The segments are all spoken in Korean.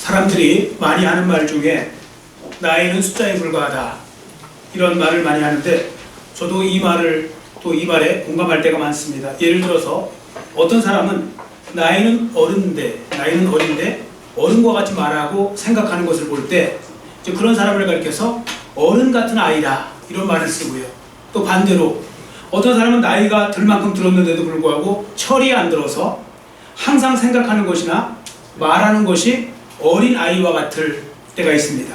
사람들이 많이 하는 말 중에 나이는 숫자에 불과하다 이런 말을 많이 하는데 저도 이 말에 공감할 때가 많습니다. 예를 들어서 어떤 사람은 나이는 어른데 어른과 같이 말하고 생각하는 것을 볼 때 그런 사람을 가리켜서 어른 같은 아이다 이런 말을 쓰고요. 또 반대로 어떤 사람은 나이가 들 만큼 들었는데도 불구하고 철이 안 들어서 항상 생각하는 것이나 말하는 것이 어린 아이와 같을 때가 있습니다.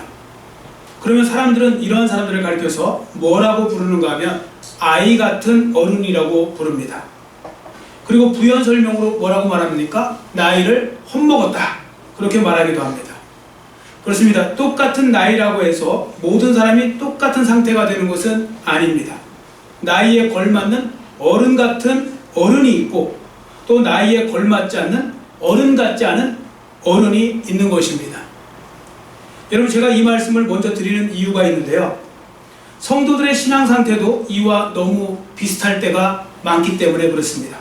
그러면 사람들은 이러한 사람들을 가리켜서 뭐라고 부르는가 하면 아이 같은 어른이라고 부릅니다. 그리고 부연 설명으로 뭐라고 말합니까? 나이를 헛먹었다 그렇게 말하기도 합니다. 그렇습니다. 똑같은 나이라고 해서 모든 사람이 똑같은 상태가 되는 것은 아닙니다. 나이에 걸맞는 어른 같은 어른이 있고 또 나이에 걸맞지 않는 어른 같지 않은 어른이 있는 것입니다. 여러분, 제가 이 말씀을 먼저 드리는 이유가 있는데요. 성도들의 신앙 상태도 이와 너무 비슷할 때가 많기 때문에 그렇습니다.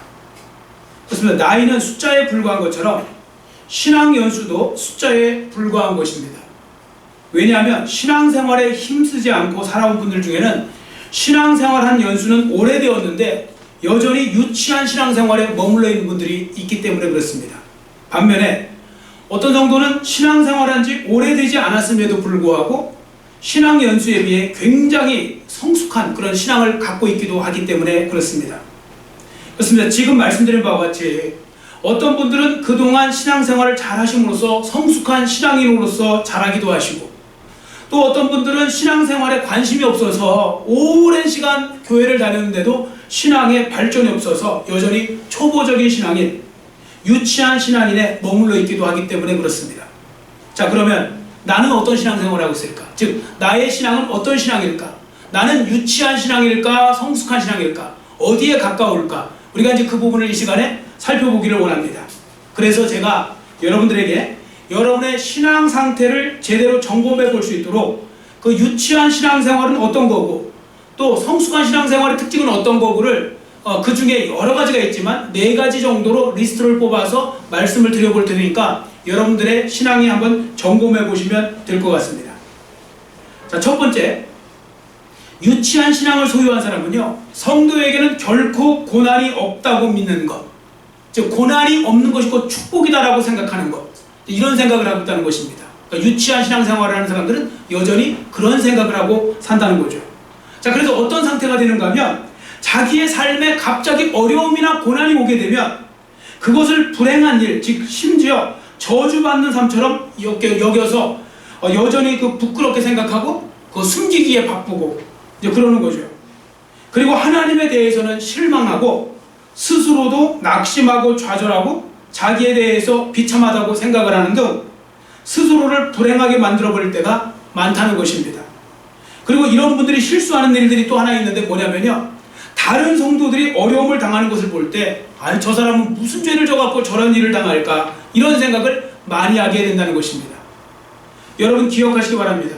그렇습니다. 나이는 숫자에 불과한 것처럼 신앙 연수도 숫자에 불과한 것입니다. 왜냐하면 신앙생활에 힘쓰지 않고 살아온 분들 중에는 신앙생활한 연수는 오래되었는데 여전히 유치한 신앙생활에 머물러 있는 분들이 있기 때문에 그렇습니다. 반면에 어떤 정도는 신앙생활한 지 오래되지 않았음에도 불구하고 신앙 연수에 비해 굉장히 성숙한 그런 신앙을 갖고 있기도 하기 때문에 그렇습니다. 그렇습니다. 지금 말씀드린 바와 같이 어떤 분들은 그동안 신앙생활을 잘 하심으로써 성숙한 신앙인으로서 자라기도 하시고 또 어떤 분들은 신앙생활에 관심이 없어서 오랜 시간 교회를 다녔는데도 신앙에 발전이 없어서 여전히 초보적인 신앙인, 유치한 신앙인에 머물러 있기도 하기 때문에 그렇습니다. 자, 그러면 나는 어떤 신앙생활을 하고 있을까? 즉, 나의 신앙은 어떤 신앙일까? 나는 유치한 신앙일까? 성숙한 신앙일까? 어디에 가까울까? 우리가 이제 그 부분을 이 시간에 살펴보기를 원합니다. 그래서 제가 여러분들에게 여러분의 신앙 상태를 제대로 점검해 볼 수 있도록 그 유치한 신앙생활은 어떤 거고 또 성숙한 신앙생활의 특징은 어떤 거고를 그 중에 여러 가지가 있지만 4가지 정도로 리스트를 뽑아서 말씀을 드려볼 테니까 여러분들의 신앙이 한번 점검해 보시면 될 것 같습니다. 자, 첫 번째, 유치한 신앙을 소유한 사람은요, 성도에게는 결코 고난이 없다고 믿는 것, 즉 고난이 없는 것이 곧 축복이다라고 생각하는 것, 이런 생각을 하고 있다는 것입니다. 그러니까 유치한 신앙생활을 하는 사람들은 여전히 그런 생각을 하고 산다는 거죠. 자, 그래서 어떤 상태가 되는가 하면 자기의 삶에 갑자기 어려움이나 고난이 오게 되면 그것을 불행한 일, 즉 심지어 저주받는 삶처럼 여겨서 여전히 그 부끄럽게 생각하고 그 숨기기에 바쁘고 이제 그러는 거죠. 그리고 하나님에 대해서는 실망하고 스스로도 낙심하고 좌절하고 자기에 대해서 비참하다고 생각을 하는 등 스스로를 불행하게 만들어버릴 때가 많다는 것입니다. 그리고 이런 분들이 실수하는 일들이 또 하나 있는데 뭐냐면요, 다른 성도들이 어려움을 당하는 것을 볼 때 아니 저 사람은 무슨 죄를 져갖고 저런 일을 당할까 이런 생각을 많이 하게 된다는 것입니다. 여러분 기억하시기 바랍니다.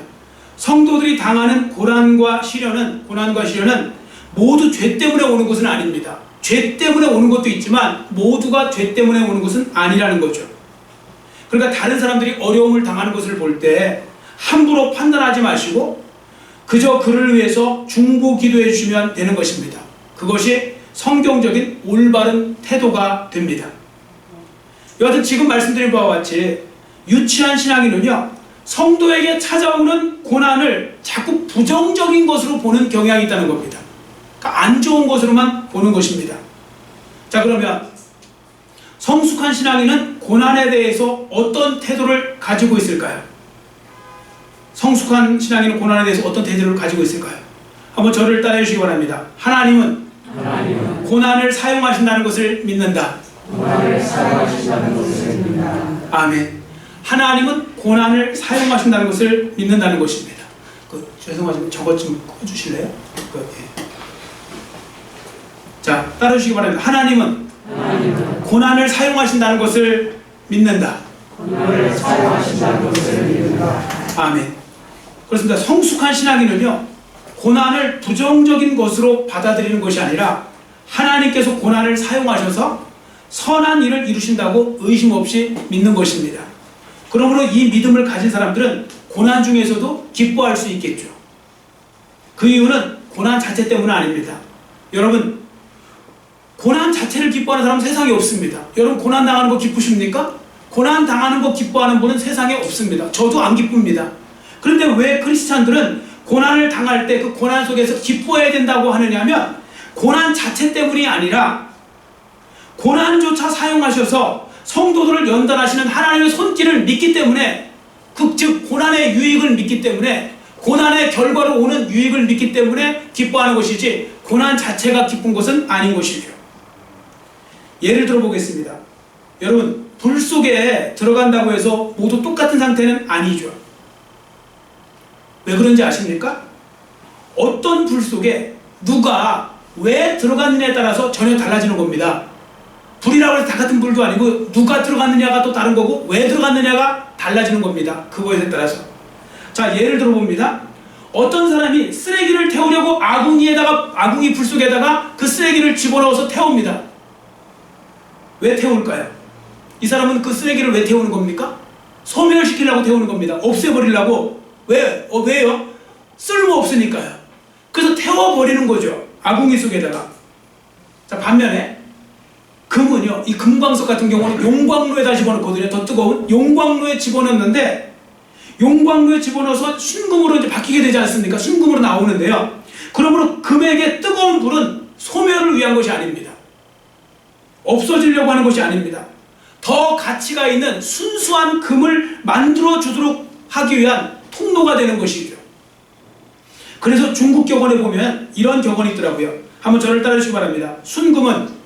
성도들이 당하는 고난과 시련은 모두 죄 때문에 오는 것은 아닙니다. 죄 때문에 오는 것도 있지만 모두가 죄 때문에 오는 것은 아니라는 거죠. 그러니까 다른 사람들이 어려움을 당하는 것을 볼 때 함부로 판단하지 마시고 그저 그를 위해서 중보 기도해 주시면 되는 것입니다. 그것이 성경적인 올바른 태도가 됩니다. 여하튼 지금 말씀드린 바와 같이 유치한 신앙인은요, 성도에게 찾아오는 고난을 자꾸 부정적인 것으로 보는 경향이 있다는 겁니다. 그러니까 안 좋은 것으로만 보는 것입니다. 자, 그러면 성숙한 신앙인은 고난에 대해서 어떤 태도를 가지고 있을까요? 성숙한 신앙인은 고난에 대해서 어떤 태도를 가지고 있을까요? 한번 저를 따라해 주시기 바랍니다. 하나님은 고난을 사용하신다는 것을 믿는다. 아멘. 하나님은 고난을 사용하신다는 것을 믿는다는 것입니다. 죄송하지만 저것 좀 해주실래요? 자, 따라해 주시기 바랍니다. 하나님은 고난을 사용하신다는 것을 믿는다. 아멘. 그렇습니다. 성숙한 신앙인은요, 고난을 부정적인 것으로 받아들이는 것이 아니라 하나님께서 고난을 사용하셔서 선한 일을 이루신다고 의심 없이 믿는 것입니다. 그러므로 이 믿음을 가진 사람들은 고난 중에서도 기뻐할 수 있겠죠. 그 이유는 고난 자체 때문은 아닙니다. 여러분, 고난 자체를 기뻐하는 사람은 세상에 없습니다. 여러분, 고난 당하는 거 기쁘십니까? 고난 당하는 거 기뻐하는 분은 세상에 없습니다. 저도 안 기쁩니다. 그런데 왜 크리스찬들은 고난을 당할 때 그 고난 속에서 기뻐해야 된다고 하느냐면, 고난 자체 때문이 아니라 고난조차 사용하셔서 성도들을 연단하시는 하나님의 손길을 믿기 때문에, 즉 고난의 유익을 믿기 때문에, 고난의 결과로 오는 유익을 믿기 때문에 기뻐하는 것이지, 고난 자체가 기쁜 것은 아닌 것이죠. 예를 들어 보겠습니다. 여러분, 불 속에 들어간다고 해서 모두 똑같은 상태는 아니죠. 왜 그런지 아십니까? 어떤 불 속에 누가 왜 들어갔느냐에 따라서 전혀 달라지는 겁니다. 불이라고 해서 다 같은 불도 아니고, 누가 들어갔느냐가 또 다른 거고, 왜 들어갔느냐가 달라지는 겁니다. 그거에 따라서. 자, 예를 들어 봅니다. 어떤 사람이 쓰레기를 태우려고 아궁이 불 속에다가 그 쓰레기를 집어넣어서 태웁니다. 왜 태울까요? 이 사람은 그 쓰레기를 왜 태우는 겁니까? 소멸시키려고 태우는 겁니다. 없애버리려고. 왜요? 쓸모없으니까요. 그래서 태워버리는 거죠. 아궁이 속에다가. 자, 반면에 금은요, 이 금광석 같은 경우는 용광로에다 집어넣거든요. 더 뜨거운 용광로에 집어넣는데, 용광로에 집어넣어서 순금으로 이제 바뀌게 되지 않습니까? 순금으로 나오는데요. 그러므로 금에게 뜨거운 불은 소멸을 위한 것이 아닙니다. 없어지려고 하는 것이 아닙니다. 더 가치가 있는 순수한 금을 만들어 주도록 하기 위한 통로가 되는 것이죠. 그래서 중국 격언에 보면 이런 격언이 있더라고요. 한번 저를 따르시기 바랍니다. 순금은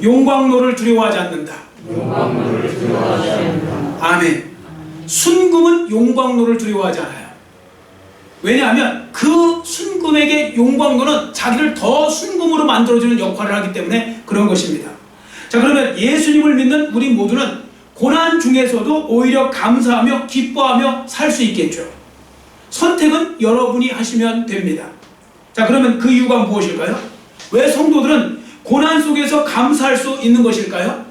용광로를 두려워하지 않는다. 아멘. 순금은 용광로를 두려워하지 않아요. 왜냐하면 그 순금에게 용광로는 자기를 더 순금으로 만들어주는 역할을 하기 때문에 그런 것입니다. 자, 그러면 예수님을 믿는 우리 모두는 고난 중에서도 오히려 감사하며 기뻐하며 살 수 있겠죠. 선택은 여러분이 하시면 됩니다. 자, 그러면 그 이유가 무엇일까요? 왜 성도들은 고난 속에서 감사할 수 있는 것일까요?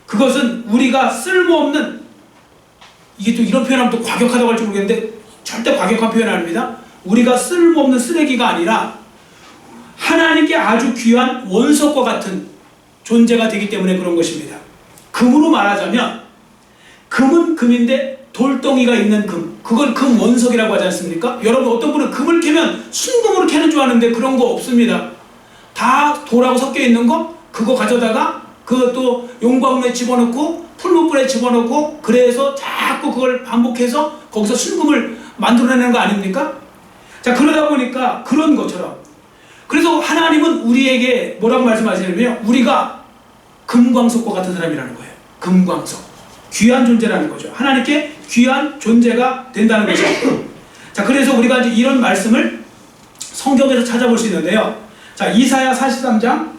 그것은 우리가 쓸모없는, 이게 또 이런 표현하면 또 과격하다고 할지 모르겠는데 절대 과격한 표현 아닙니다. 우리가 쓸모없는 쓰레기가 아니라 하나님께 아주 귀한 원석과 같은 존재가 되기 때문에 그런 것입니다. 금으로 말하자면 금은 금인데 돌덩이가 있는 금, 그걸 금 원석이라고 하지 않습니까? 여러분, 어떤 분은 금을 캐면 순금으로 캐는 줄 아는데 그런 거 없습니다. 다 돌하고 섞여 있는 거, 그거 가져다가 그것도 용광로에 집어넣고 풀무불에 집어넣고, 그래서 자꾸 그걸 반복해서 거기서 순금을 만들어내는 거 아닙니까? 자, 그러다 보니까 그런 것처럼, 그래서 하나님은 우리에게 뭐라고 말씀하시냐면, 우리가 금광석과 같은 사람이라는 거예요. 금광석, 귀한 존재라는 거죠. 하나님께 귀한 존재가 된다는 거죠. 자, 그래서 우리가 이제 이런 말씀을 성경에서 찾아볼 수 있는데요. 자, 이사야 43장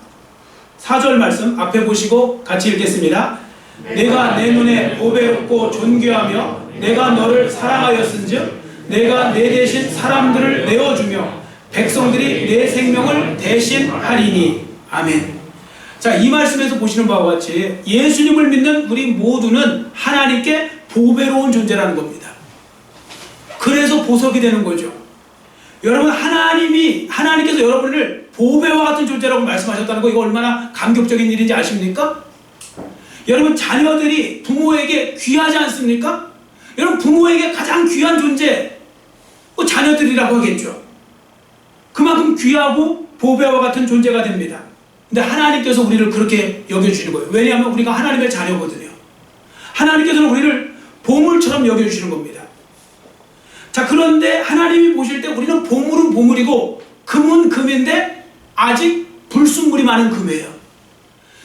4절 말씀 앞에 보시고 같이 읽겠습니다. 내가 내 눈에 보배롭고 존귀하며 내가 너를 사랑하였은즉 내가 내 대신 사람들을 내어주며 백성들이 내 생명을 대신하리니. 아멘. 자, 이 말씀에서 보시는 바와 같이 예수님을 믿는 우리 모두는 하나님께 보배로운 존재라는 겁니다. 그래서 보석이 되는 거죠. 여러분, 하나님께서 여러분을 보배와 같은 존재라고 말씀하셨다는 거, 이거 얼마나 감격적인 일인지 아십니까? 여러분, 자녀들이 부모에게 귀하지 않습니까? 여러분, 부모에게 가장 귀한 존재, 자녀들이라고 하겠죠. 그만큼 귀하고 보배와 같은 존재가 됩니다. 근데 하나님께서 우리를 그렇게 여겨주시는 거예요. 왜냐하면 우리가 하나님의 자녀거든요. 하나님께서는 우리를 보물처럼 여겨주시는 겁니다. 자, 그런데 하나님이 보실 때 우리는 보물은 보물이고 금은 금인데 아직 불순물이 많은 금이에요.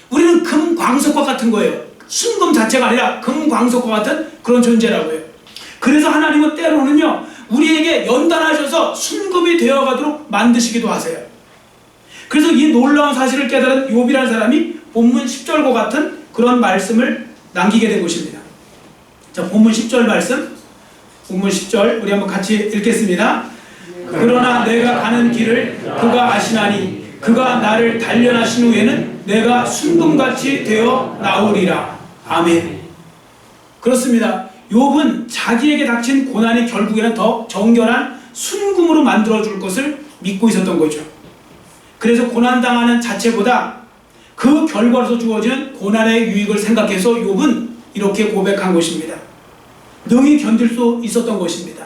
우리는 금광석과 같은 거예요. 순금 자체가 아니라 금광석과 같은 그런 존재라고요. 그래서 하나님은 때로는요, 우리에게 연단하셔서 순금이 되어가도록 만드시기도 하세요. 그래서 이 놀라운 사실을 깨달은 욥이라는 사람이 본문 10절과 같은 그런 말씀을 남기게 된 것입니다. 자, 본문 10절 말씀, 본문 10절 우리 한번 같이 읽겠습니다. 그러나 내가 가는 길을 그가 아시나니 그가 나를 단련하신 후에는 내가 순금같이 되어 나오리라. 아멘. 그렇습니다. 욥은 자기에게 닥친 고난이 결국에는 더 정결한 순금으로 만들어줄 것을 믿고 있었던 거죠. 그래서 고난당하는 자체보다 그 결과로서 주어지는 고난의 유익을 생각해서 욥은 이렇게 고백한 것입니다. 능히 견딜 수 있었던 것입니다.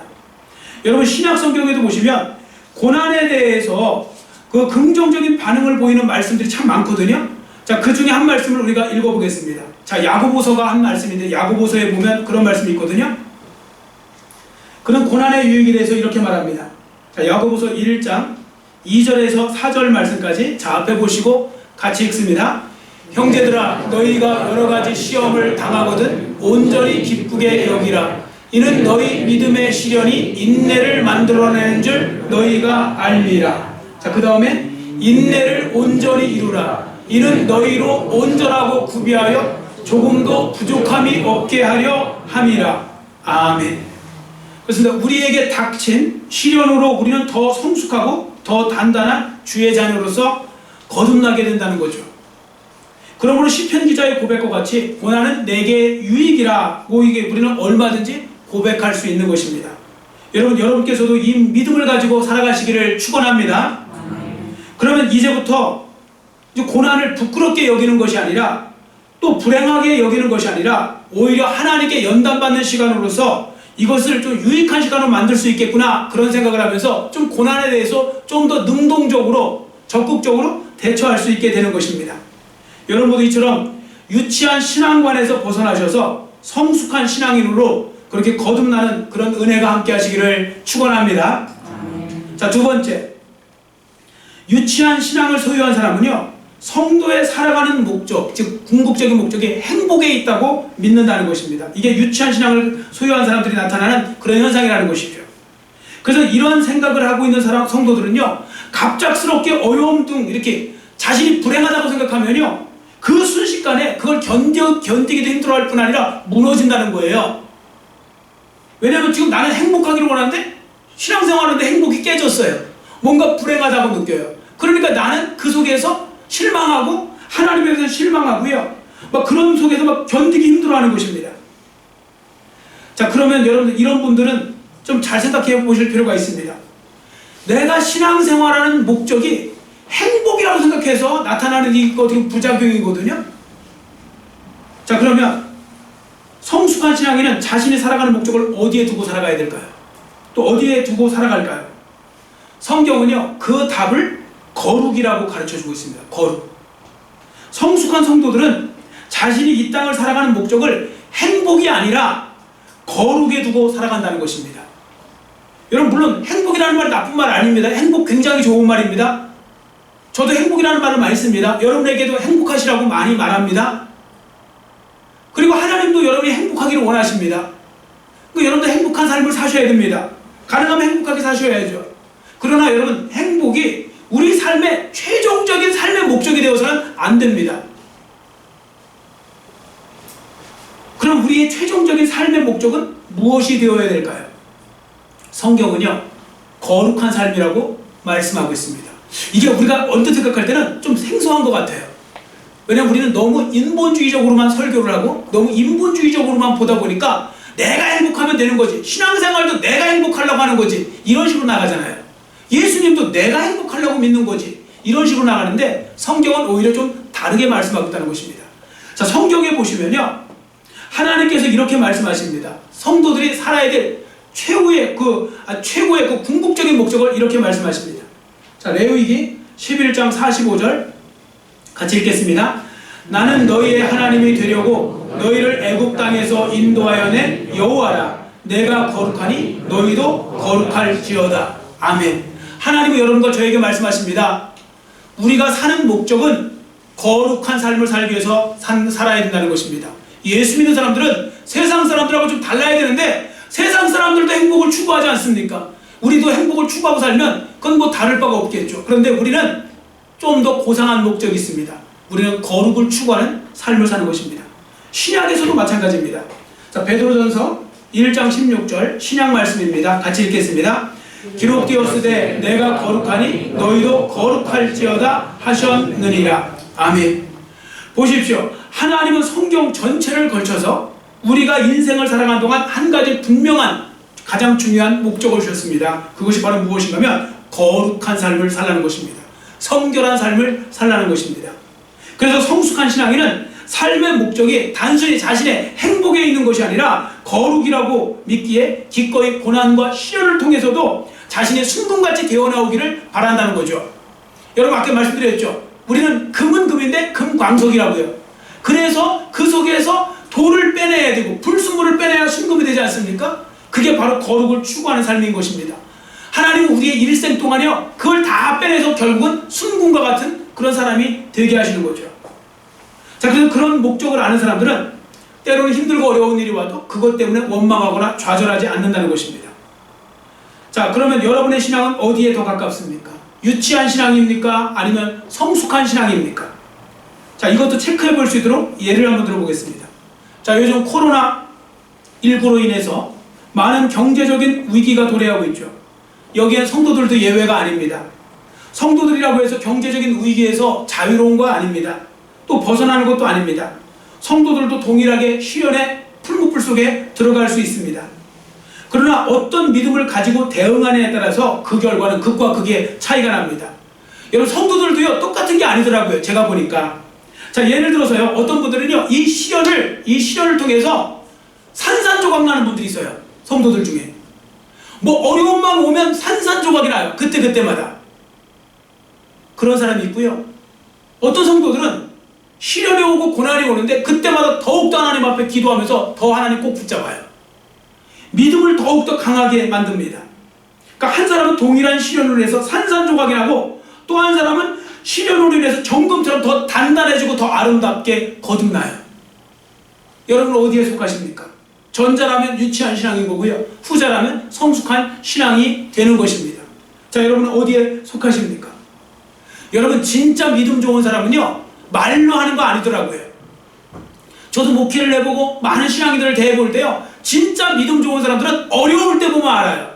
여러분, 신약 성경에도 보시면 고난에 대해서 그 긍정적인 반응을 보이는 말씀들이 참 많거든요. 자, 그 중에 한 말씀을 우리가 읽어보겠습니다. 자, 야고보서가 한 말씀인데 야고보서에 보면 그런 말씀이 있거든요. 그런 고난의 유익에 대해서 이렇게 말합니다. 자, 야고보서 1장 2절에서 4절 말씀까지 자, 앞에 보시고 같이 읽습니다. 형제들아, 너희가 여러 가지 시험을 당하거든 온전히 기쁘게 여기라. 이는 너희 믿음의 시련이 인내를 만들어내는 줄 너희가 알미라. 자, 그 다음에 인내를 온전히 이루라. 이는 너희로 온전하고 구비하여 조금도 부족함이 없게 하려 함이라. 아멘. 그렇습니다. 우리에게 닥친 시련으로 우리는 더 성숙하고 더 단단한 주의 자녀로서 거듭나게 된다는 거죠. 그러므로 시편 기자의 고백과 같이 고난은 내게 유익이라고 이게 우리는 얼마든지 고백할 수 있는 것입니다. 여러분께서도 이 믿음을 가지고 살아가시기를 축원합니다. 그러면 이제부터 고난을 부끄럽게 여기는 것이 아니라 또 불행하게 여기는 것이 아니라 오히려 하나님께 연단받는 시간으로서 이것을 좀 유익한 시간으로 만들 수 있겠구나, 그런 생각을 하면서 좀 고난에 대해서 좀 더 능동적으로 적극적으로 대처할 수 있게 되는 것입니다. 여러분도 이처럼 유치한 신앙관에서 벗어나셔서 성숙한 신앙인으로 그렇게 거듭나는 그런 은혜가 함께 하시기를 축원합니다. 자, 두 번째, 유치한 신앙을 소유한 사람은요, 성도의 살아가는 목적, 즉 궁극적인 목적이 행복에 있다고 믿는다는 것입니다. 이게 유치한 신앙을 소유한 사람들이 나타나는 그런 현상이라는 것이죠. 그래서 이런 생각을 하고 있는 성도들은요, 갑작스럽게 어려움등 이렇게 자신이 불행하다고 생각하면요, 그 순식간에 그걸 견디기도 힘들어할 뿐 아니라 무너진다는 거예요. 왜냐하면 지금 나는 행복하기를 원하는데 신앙생활하는데 행복이 깨졌어요. 뭔가 불행하다고 느껴요. 그러니까 나는 그 속에서 실망하고 하나님에 대해서 실망하고요, 막 그런 속에서 막 견디기 힘들어하는 것입니다. 자, 그러면 여러분들 이런 분들은 좀 잘 생각해 보실 필요가 있습니다. 내가 신앙생활하는 목적이 행복이라고 생각해서 나타나는 이거 어떻게 부작용이거든요. 자, 그러면 성숙한 신앙인은 자신이 살아가는 목적을 어디에 두고 살아가야 될까요? 또 어디에 두고 살아갈까요? 성경은요, 그 답을 거룩이라고 가르쳐주고 있습니다. 거룩. 성숙한 성도들은 자신이 이 땅을 살아가는 목적을 행복이 아니라 거룩에 두고 살아간다는 것입니다. 여러분, 물론 행복이라는 말이 나쁜 말 아닙니다. 행복 굉장히 좋은 말입니다. 저도 행복이라는 말을 많이 씁니다. 여러분에게도 행복하시라고 많이 말합니다. 그리고 하나님도 여러분이 행복하기를 원하십니다. 여러분도 행복한 삶을 사셔야 됩니다. 가능하면 행복하게 사셔야죠. 그러나 여러분, 행복이 우리 삶의 최종적인 삶의 목적이 되어서는 안 됩니다. 그럼 우리의 최종적인 삶의 목적은 무엇이 되어야 될까요? 성경은요, 거룩한 삶이라고 말씀하고 있습니다. 이게 우리가 언뜻 생각할 때는 좀 생소한 것 같아요. 왜냐하면 우리는 너무 인본주의적으로만 설교를 하고 너무 인본주의적으로만 보다 보니까 내가 행복하면 되는 거지, 신앙생활도 내가 행복하려고 하는 거지, 이런 식으로 나가잖아요. 예수님도 내가 행복하려고 믿는 거지, 이런 식으로 나가는데 성경은 오히려 좀 다르게 말씀하고 있다는 것입니다. 자, 성경에 보시면요, 하나님께서 이렇게 말씀하십니다. 성도들이 살아야 될 최고의 그 궁극적인 목적을 이렇게 말씀하십니다. 자, 레위기 11장 45절 같이 읽겠습니다. 나는 너희의 하나님이 되려고 너희를 애굽 땅에서 인도하여 낸 여호와라. 내가 거룩하니 너희도 거룩할지어다. 아멘. 하나님은 여러분과 저에게 말씀하십니다. 우리가 사는 목적은 거룩한 삶을 살기 위해서 살아야 된다는 것입니다. 예수 믿는 사람들은 세상 사람들하고 좀 달라야 되는데 세상 사람들도 행복을 추구하지 않습니까? 우리도 행복을 추구하고 살면 그건 뭐 다를 바가 없겠죠. 그런데 우리는 좀 더 고상한 목적이 있습니다. 우리는 거룩을 추구하는 삶을 사는 것입니다. 신약에서도 마찬가지입니다. 자, 베드로전서 1장 16절 신약 말씀입니다. 같이 읽겠습니다. 기록되었으되 내가 거룩하니 너희도 거룩할지어다 하셨느니라. 아멘. 보십시오. 하나님은 성경 전체를 걸쳐서 우리가 인생을 살아가는 동안 한 가지 분명한 가장 중요한 목적을 주셨습니다. 그것이 바로 무엇인가 하면 거룩한 삶을 살라는 것입니다. 성결한 삶을 살라는 것입니다. 그래서 성숙한 신앙인은 삶의 목적이 단순히 자신의 행복에 있는 것이 아니라 거룩이라고 믿기에 기꺼이 고난과 시련을 통해서도 자신의 순금같이 되어나오기를 바란다는 거죠. 여러분 아까 말씀드렸죠. 우리는 금은 금인데 금광석이라고요. 그래서 그 속에서 돌을 빼내야 되고 불순물을 빼내야 순금이 되지 않습니까? 그게 바로 거룩을 추구하는 삶인 것입니다. 하나님은 우리의 일생 동안요 그걸 다 빼내서 결국은 순금과 같은 그런 사람이 되게 하시는 거죠. 자, 그래서 그런 목적을 아는 사람들은 때로는 힘들고 어려운 일이 와도 그것 때문에 원망하거나 좌절하지 않는다는 것입니다. 자, 그러면 여러분의 신앙은 어디에 더 가깝습니까? 유치한 신앙입니까? 아니면 성숙한 신앙입니까? 자, 이것도 체크해 볼 수 있도록 예를 한번 들어보겠습니다. 자, 요즘 코로나19로 인해서 많은 경제적인 위기가 도래하고 있죠. 여기엔 성도들도 예외가 아닙니다. 성도들이라고 해서 경제적인 위기에서 자유로운 거 아닙니다. 또 벗어나는 것도 아닙니다. 성도들도 동일하게 시련의 풀무불 속에 들어갈 수 있습니다. 그러나 어떤 믿음을 가지고 대응하느냐에 따라서 그 결과는 극과 극의 차이가 납니다. 여러분 성도들도요 똑같은 게 아니더라고요. 제가 보니까. 자, 예를 들어서요 어떤 분들은요 이 시련을 통해서 산산조각 나는 분들이 있어요. 성도들 중에 뭐 어려움만 오면 산산조각이 나요. 그때마다. 그런 사람이 있고요. 어떤 성도들은 시련이 오고 고난이 오는데 그때마다 더욱더 하나님 앞에 기도하면서 더 하나님 꼭 붙잡아요. 믿음을 더욱더 강하게 만듭니다. 그러니까 한 사람은 동일한 시련으로 인해서 산산조각이 나고 또 한 사람은 시련으로 인해서 정금처럼 더 단단해지고 더 아름답게 거듭나요. 여러분은 어디에 속하십니까? 전자라면 유치한 신앙인 거고요. 후자라면 성숙한 신앙이 되는 것입니다. 자, 여러분은 어디에 속하십니까? 여러분 진짜 믿음 좋은 사람은요 말로 하는 거 아니더라고요. 저도 목회를 해보고 많은 신앙인들을 대해볼 때요 진짜 믿음 좋은 사람들은 어려울 때 보면 알아요.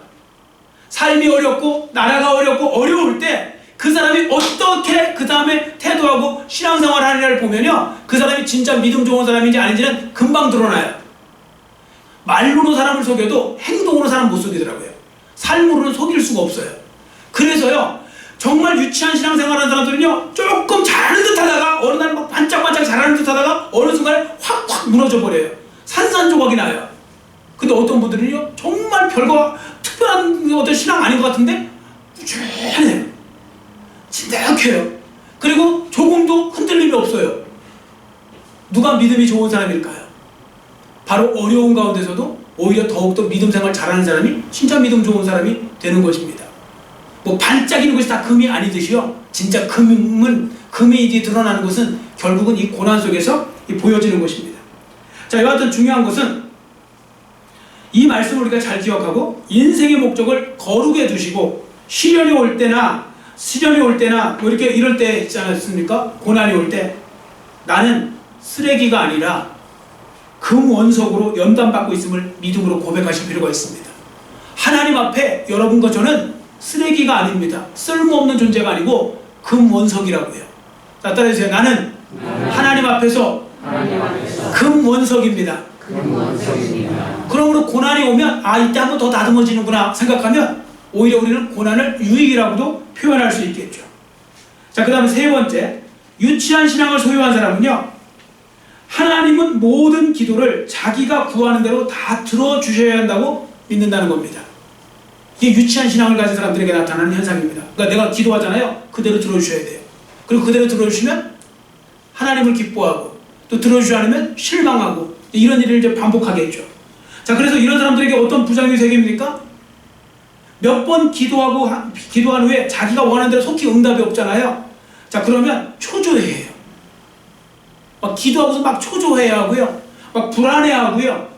삶이 어렵고 나라가 어렵고 어려울 때 그 사람이 어떻게 그 다음에 태도하고 신앙생활 하느냐를 보면요 그 사람이 진짜 믿음 좋은 사람인지 아닌지는 금방 드러나요. 말로는 사람을 속여도 행동으로 사람 못 속이더라고요. 삶으로는 속일 수가 없어요. 그래서요 정말 유치한 신앙생활하는 사람들은요 조금 잘하는 듯 하다가 어느 날 막 반짝반짝 잘하는 듯 하다가 어느 순간에 확 무너져 버려요. 산산조각이 나요. 근데 어떤 분들은요 정말 별거 특별한 어떤 신앙 아닌 것 같은데 꾸준해요. 진득해요. 그리고 조금도 흔들림이 없어요. 누가 믿음이 좋은 사람일까요? 바로 어려운 가운데서도 오히려 더욱더 믿음 생활 잘하는 사람이 진짜 믿음 좋은 사람이 되는 것입니다. 뭐 반짝이는 것이 다 금이 아니듯이요 진짜 금이 드러나는 것은 결국은 이 고난 속에서 보여지는 것입니다. 자, 여하튼 중요한 것은 이 말씀을 우리가 잘 기억하고 인생의 목적을 거룩에 두시고 시련이 올 때나 뭐 이렇게 이럴 때 있지 않습니까? 고난이 올 때 나는 쓰레기가 아니라 금원석으로 연단받고 있음을 믿음으로 고백하실 필요가 있습니다. 하나님 앞에 여러분과 저는 쓰레기가 아닙니다. 쓸모없는 존재가 아니고 금원석이라고요. 자, 따라해주세요. 나는 하나님 앞에서 금원석입니다. 그러므로 고난이 오면 이때 한번 더 다듬어지는구나 생각하면 오히려 우리는 고난을 유익이라고도 표현할 수 있겠죠. 자, 그 다음에 세 번째, 유치한 신앙을 소유한 사람은요 하나님은 모든 기도를 자기가 구하는 대로 다 들어주셔야 한다고 믿는다는 겁니다. 이게 유치한 신앙을 가진 사람들에게 나타나는 현상입니다. 그러니까 내가 기도하잖아요. 그대로 들어주셔야 돼요. 그리고 그대로 들어주시면 하나님을 기뻐하고 또 들어주지 않으면 실망하고 이런 일을 이제 반복하겠죠. 자, 그래서 이런 사람들에게 어떤 부작용이 생깁니까? 몇 번 기도한 후에 자기가 원하는 대로 속히 응답이 없잖아요. 자, 그러면 초조해해요. 막 기도하고서 막 초조해하고요. 막 불안해하고요.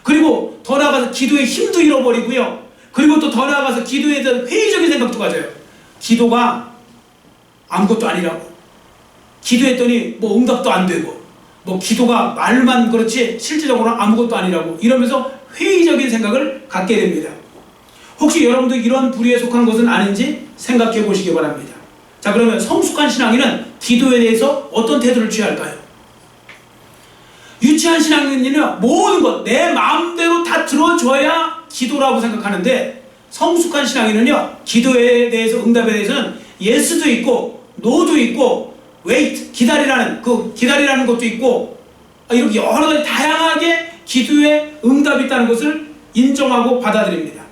그리고 더 나아가서 기도의 힘도 잃어버리고요. 그리고 또 더 나아가서 기도에 대한 회의적인 생각도 가져요. 기도가 아무것도 아니라고. 기도했더니 뭐 응답도 안 되고 뭐 기도가 말만 그렇지 실질적으로 아무것도 아니라고 이러면서 회의적인 생각을 갖게 됩니다. 혹시 여러분도 이런 부류에 속한 것은 아닌지 생각해 보시기 바랍니다. 자, 그러면 성숙한 신앙인은 기도에 대해서 어떤 태도를 취할까요? 유치한 신앙인은요, 모든 것 내 마음대로 다 들어줘야 기도라고 생각하는데, 성숙한 신앙인은요, 기도에 대해서, 응답에 대해서는 예스도 있고 노도 있고 wait, 기다리라는 것도 있고, 이렇게 여러 가지 다양하게 기도에 응답이 있다는 것을 인정하고 받아들입니다.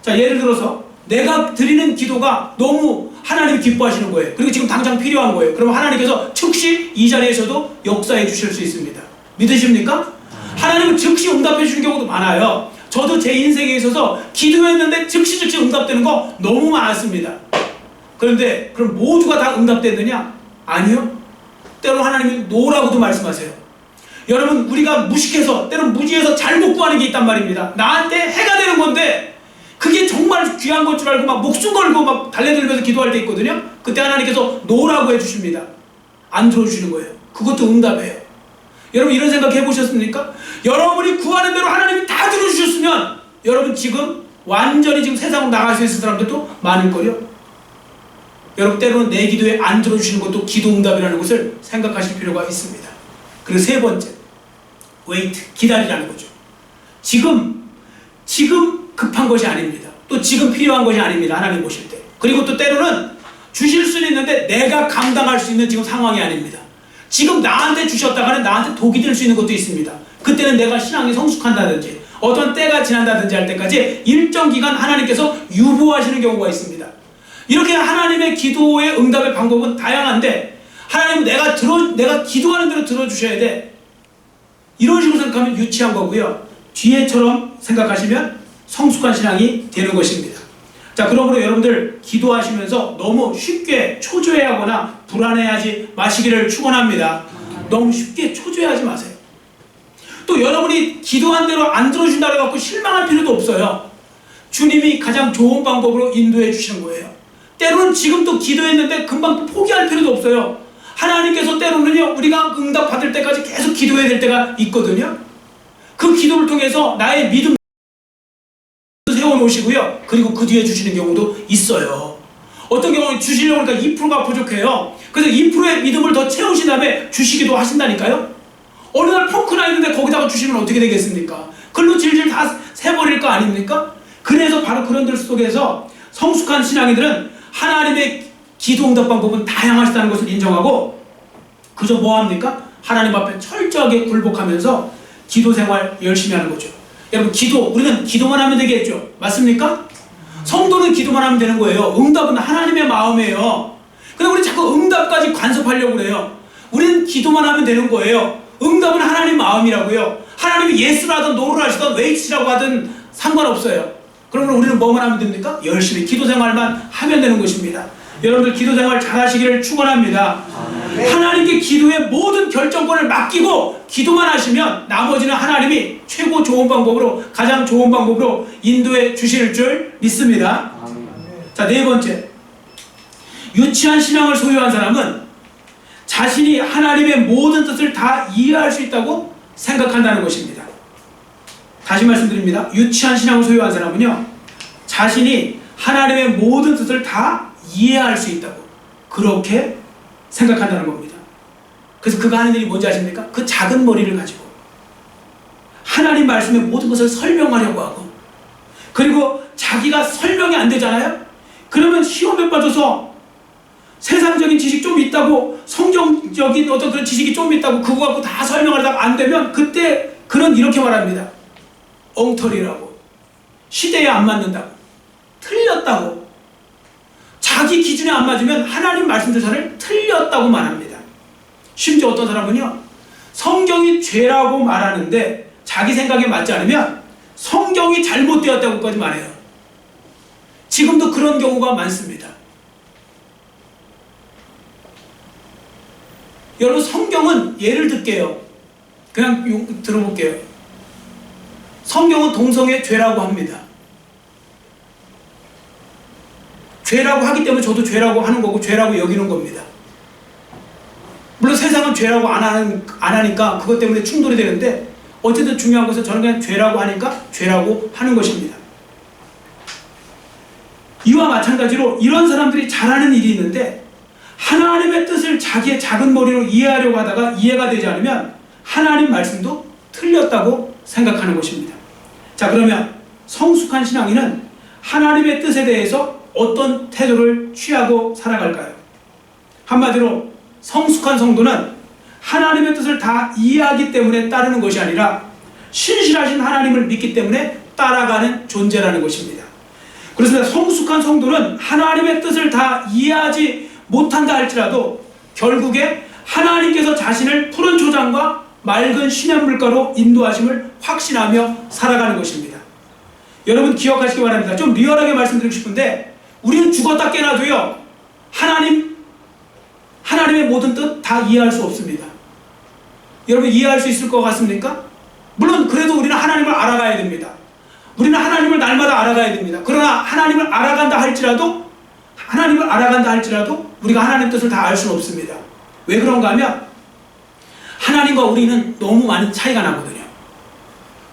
자, 예를 들어서 내가 드리는 기도가 너무 하나님이 기뻐하시는 거예요. 그리고 지금 당장 필요한 거예요. 그럼 하나님께서 즉시 이 자리에서도 역사해 주실 수 있습니다. 믿으십니까? 하나님은 즉시 응답해 주는 경우도 많아요. 저도 제 인생에 있어서 기도했는데 즉시 응답되는 거 너무 많았습니다. 그런데 그럼 모두가 다 응답됐느냐? 아니요. 때로 하나님이 노라고도 말씀하세요. 여러분, 우리가 무식해서 때로 무지해서 잘못 구하는 게 있단 말입니다. 나한테 해가 되는 건데 그게 정말 귀한 것 줄 알고 막 목숨 걸고 막 달래들면서 기도할 때 있거든요. 그때 하나님께서 노라고 해주십니다. 안 들어주시는 거예요. 그것도 응답이에요. 여러분, 이런 생각 해보셨습니까? 여러분이 구하는 대로 하나님이 다 들어주셨으면 여러분 지금 완전히 지금 세상으로 나갈 수 있을 사람들도 많을걸요. 여러분, 때로는 내 기도에 안 들어주시는 것도 기도 응답이라는 것을 생각하실 필요가 있습니다. 그리고 세 번째, wait, 기다리라는 거죠. 지금 급한 것이 아닙니다. 또 지금 필요한 것이 아닙니다. 하나님 보실 때. 그리고 또 때로는 주실 수는 있는데 내가 감당할 수 있는 지금 상황이 아닙니다. 지금 나한테 주셨다가는 나한테 독이 될 수 있는 것도 있습니다. 그때는 내가 신앙이 성숙한다든지 어떤 때가 지난다든지 할 때까지 일정 기간 하나님께서 유보하시는 경우가 있습니다. 이렇게 하나님의 기도의 응답의 방법은 다양한데, 하나님은 내가 기도하는 대로 들어주셔야 돼. 이런 식으로 생각하면 유치한 거고요. 뒤에처럼 생각하시면 성숙한 신앙이 되는 것입니다. 자, 그러므로 여러분들 기도하시면서 너무 쉽게 초조해하거나 불안해하지 마시기를 축원합니다. 너무 쉽게 초조해하지 마세요. 또 여러분이 기도한 대로 안 들어준다고 해서 실망할 필요도 없어요. 주님이 가장 좋은 방법으로 인도해 주시는 거예요. 때로는 지금 또 기도했는데 금방 또 포기할 필요도 없어요. 하나님께서 때로는요, 우리가 응답 받을 때까지 계속 기도해야 될 때가 있거든요. 그 기도를 통해서 나의 믿음 세워놓으시고요. 그리고 그 뒤에 주시는 경우도 있어요. 어떤 경우는 주시려고 하니까 2%가 부족해요. 그래서 2%의 믿음을 더 채우신 다음에 주시기도 하신다니까요. 어느 날 펑크나 있는데 거기다가 주시면 어떻게 되겠습니까? 글로 질질 다 세버릴 거 아닙니까? 그래서 바로 그런 들 속에서 성숙한 신앙인들은 하나님의 기도 응답 방법은 다양하시다는 것을 인정하고, 그저 뭐합니까? 하나님 앞에 철저하게 굴복하면서 기도 생활 열심히 하는 거죠. 여러분, 우리는 기도만 하면 되겠죠? 맞습니까? 성도는 기도만 하면 되는 거예요. 응답은 하나님의 마음이에요. 근데 우리 자꾸 응답까지 간섭하려고 그래요. 우리는 기도만 하면 되는 거예요. 응답은 하나님 마음이라고요. 하나님이 예스를 하든 노를 하시든 웨이트라고 하든 상관없어요. 그러면 우리는 뭐만 하면 됩니까? 열심히 기도 생활만 하면 되는 것입니다. 여러분들 기도 생활 잘 하시기를 축원합니다. 하나님께 기도의 모든 결정권을 맡기고 기도만 하시면 나머지는 하나님이 최고 좋은 방법으로, 가장 좋은 방법으로 인도해 주실 줄 믿습니다. 자, 네 번째, 유치한 신앙을 소유한 사람은 자신이 하나님의 모든 뜻을 다 이해할 수 있다고 생각한다는 것입니다. 다시 말씀드립니다. 유치한 신앙을 소유한 사람은요, 자신이 하나님의 모든 뜻을 다 이해할 수 있다고 그렇게 생각한다는 겁니다. 그래서 그가 하는 일이 뭔지 아십니까? 그 작은 머리를 가지고 하나님 말씀의 모든 것을 설명하려고 하고, 그리고 자기가 설명이 안 되잖아요? 그러면 시험에 빠져서 세상적인 지식 좀 있다고, 성경적인 어떤 그런 지식이 좀 있다고 그거 갖고 다 설명하다가 안 되면 그때 그는 이렇게 말합니다. 엉터리라고, 시대에 안 맞는다고, 틀렸다고, 자기 기준에 안 맞으면 하나님 말씀대로를 틀렸다고 말합니다. 심지어 어떤 사람은요, 성경이 죄라고 말하는데 자기 생각에 맞지 않으면 성경이 잘못되었다고까지 말해요. 지금도 그런 경우가 많습니다. 여러분, 성경은 예를 들게요. 그냥 들어볼게요. 성경은 동성애 죄라고 합니다. 죄라고 하기 때문에 저도 죄라고 하는 거고 죄라고 여기는 겁니다. 물론 세상은 죄라고 안 하니까 그것 때문에 충돌이 되는데, 어쨌든 중요한 것은 저는 그냥 죄라고 하니까 죄라고 하는 것입니다. 이와 마찬가지로 이런 사람들이 잘하는 일이 있는데, 하나님의 뜻을 자기의 작은 머리로 이해하려고 하다가 이해가 되지 않으면 하나님 말씀도 틀렸다고 생각하는 것입니다. 자, 그러면 성숙한 신앙인은 하나님의 뜻에 대해서 어떤 태도를 취하고 살아갈까요? 한마디로 성숙한 성도는 하나님의 뜻을 다 이해하기 때문에 따르는 것이 아니라 신실하신 하나님을 믿기 때문에 따라가는 존재라는 것입니다. 그래서 성숙한 성도는 하나님의 뜻을 다 이해하지 못한다 할지라도 결국에 하나님께서 자신을 푸른 초장과 맑은 신약물가로 인도하심을 확신하며 살아가는 것입니다. 여러분 기억하시기 바랍니다. 좀 리얼하게 말씀드리고 싶은데 우리는 죽었다 깨나도요 하나님의 모든 뜻 다 이해할 수 없습니다. 여러분 이해할 수 있을 것 같습니까? 물론 그래도 우리는 하나님을 알아가야 됩니다. 우리는 하나님을 날마다 알아가야 됩니다. 그러나 하나님을 알아간다 할지라도 우리가 하나님 뜻을 다 알 수는 없습니다. 왜 그런가 하면 하나님과 우리는 너무 많은 차이가 나거든요.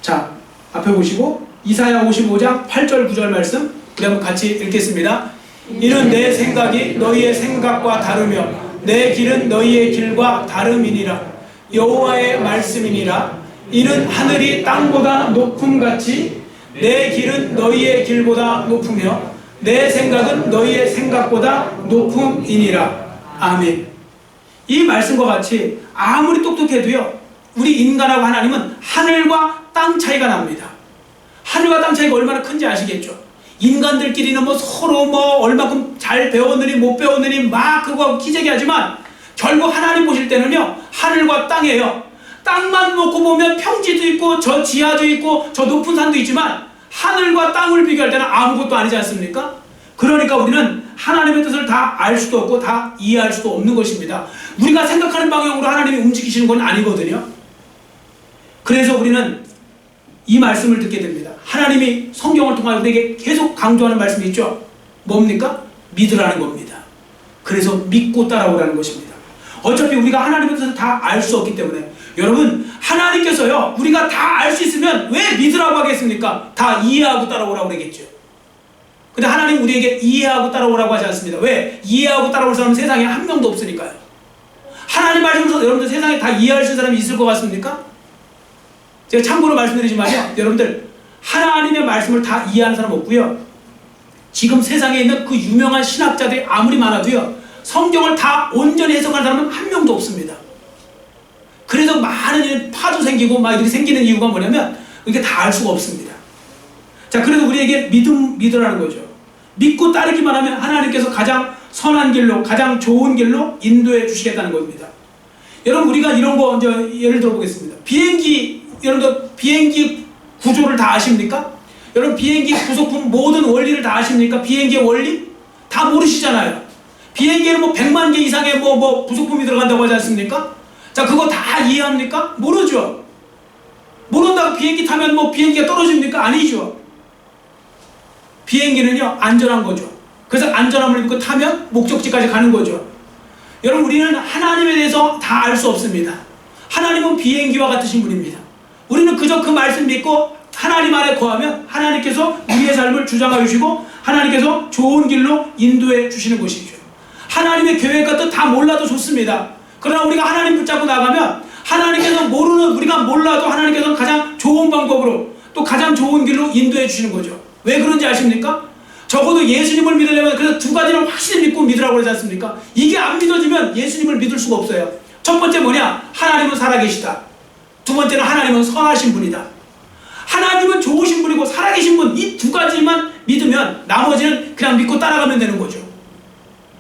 자, 앞에 보시고 이사야 55장 8절 9절 말씀 우리 한번 같이 읽겠습니다. 이는 내 생각이 너희의 생각과 다르며 내 길은 너희의 길과 다름이니라. 여호와의 말씀이니라. 이는 하늘이 땅보다 높음같이 내 길은 너희의 길보다 높으며 내 생각은 너희의 생각보다 높음이니라. 아멘. 이 말씀과 같이 아무리 똑똑해도요 우리 인간하고 하나님은 하늘과 땅 차이가 납니다. 하늘과 땅 차이가 얼마나 큰지 아시겠죠? 인간들끼리는 뭐 서로 뭐 얼마큼 잘 배웠느니 못 배웠느니 막 그거 기재기하지만 결국 하나님 보실 때는요 하늘과 땅이에요. 땅만 놓고 보면 평지도 있고 저 지하도 있고 저 높은 산도 있지만 하늘과 땅을 비교할 때는 아무것도 아니지 않습니까? 그러니까 우리는 하나님의 뜻을 다 알 수도 없고 다 이해할 수도 없는 것입니다. 우리가 생각하는 방향으로 하나님이 움직이시는 건 아니거든요. 그래서 우리는 이 말씀을 듣게 됩니다. 하나님이 성경을 통하여 우리에게 계속 강조하는 말씀이 있죠. 뭡니까? 믿으라는 겁니다. 그래서 믿고 따라오라는 것입니다. 어차피 우리가 하나님의 뜻을 다 알 수 없기 때문에 여러분 하나님께서요 우리가 다 알 수 있으면 왜 믿으라고 하겠습니까? 다 이해하고 따라오라고 그러겠죠. 근데 하나님 우리에게 이해하고 따라오라고 하지 않습니다. 왜? 이해하고 따라올 사람은 세상에 한 명도 없으니까요. 하나님 말씀으로 여러분들 세상에 다 이해할 수 있는 사람이 있을 것 같습니까? 제가 참고로 말씀드리지만요 여러분들 하나님의 말씀을 다 이해하는 사람 없고요 지금 세상에 있는 그 유명한 신학자들이 아무리 많아도요 성경을 다 온전히 해석하는 사람은 한 명도 없습니다. 그래서 많은 파도 생기고 막 이렇게 생기는 이유가 뭐냐면 이게 다 알 수가 없습니다. 자, 그래서 우리에게 믿으라는 거죠. 믿고 따르기만 하면 하나님께서 가장 선한 길로 가장 좋은 길로 인도해 주시겠다는 겁니다. 여러분 우리가 이런 거 이제 예를 들어 보겠습니다. 여러분들 비행기 구조를 다 아십니까? 여러분 비행기 부속품 모든 원리를 다 아십니까? 비행기의 원리? 다 모르시잖아요. 비행기에는 뭐 100만 개 이상의 뭐 부속품이 들어간다고 하지 않습니까? 자, 그거 다 이해합니까? 모르죠. 모른다고 비행기 타면 뭐 비행기가 떨어집니까? 아니죠. 비행기는요 안전한 거죠. 그래서 안전함을 믿고 타면 목적지까지 가는 거죠. 여러분 우리는 하나님에 대해서 다 알 수 없습니다. 하나님은 비행기와 같으신 분입니다. 우리는 그저 그 말씀 믿고 하나님 안에 거하면 하나님께서 우리의 삶을 주장해 주시고 하나님께서 좋은 길로 인도해 주시는 것이죠. 하나님의 계획과 뜻 다 몰라도 좋습니다. 그러나 우리가 하나님 붙잡고 나가면 하나님께서 우리가 몰라도 하나님께서는 가장 좋은 방법으로 또 가장 좋은 길로 인도해 주시는 거죠. 왜 그런지 아십니까? 적어도 예수님을 믿으려면 그래서 두 가지를 확실히 믿고 믿으라고 그러지 않습니까? 이게 안 믿어지면 예수님을 믿을 수가 없어요. 첫 번째 뭐냐? 하나님은 살아계시다. 두 번째는 하나님은 선하신 분이다. 하나님은 좋으신 분이고 살아계신 분, 이 두 가지만 믿으면 나머지는 그냥 믿고 따라가면 되는 거죠.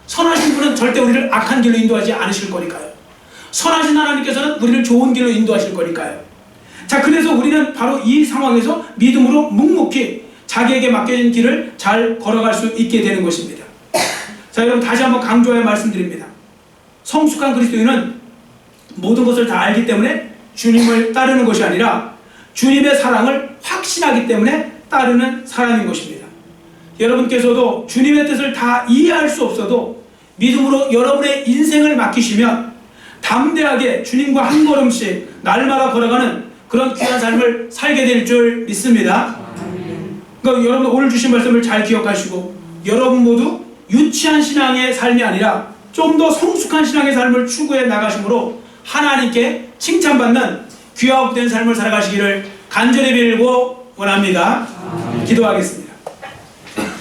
선하신 분은 절대 우리를 악한 길로 인도하지 않으실 거니까요. 선하신 하나님께서는 우리를 좋은 길로 인도하실 거니까요. 자, 그래서 우리는 바로 이 상황에서 믿음으로 묵묵히 자기에게 맡겨진 길을 잘 걸어갈 수 있게 되는 것입니다. 자, 여러분 다시 한번 강조하여 말씀드립니다. 성숙한 그리스도인은 모든 것을 다 알기 때문에 주님을 따르는 것이 아니라 주님의 사랑을 확신하기 때문에 따르는 사람인 것입니다. 여러분께서도 주님의 뜻을 다 이해할 수 없어도 믿음으로 여러분의 인생을 맡기시면 담대하게 주님과 한 걸음씩 날마다 걸어가는 그런 귀한 삶을 살게 될 줄 믿습니다. 그러니까 여러분 오늘 주신 말씀을 잘 기억하시고 여러분 모두 유치한 신앙의 삶이 아니라 좀 더 성숙한 신앙의 삶을 추구해 나가심으로 하나님께 칭찬받는 귀하옵된 삶을 살아가시기를 간절히 빌고 원합니다. 기도하겠습니다.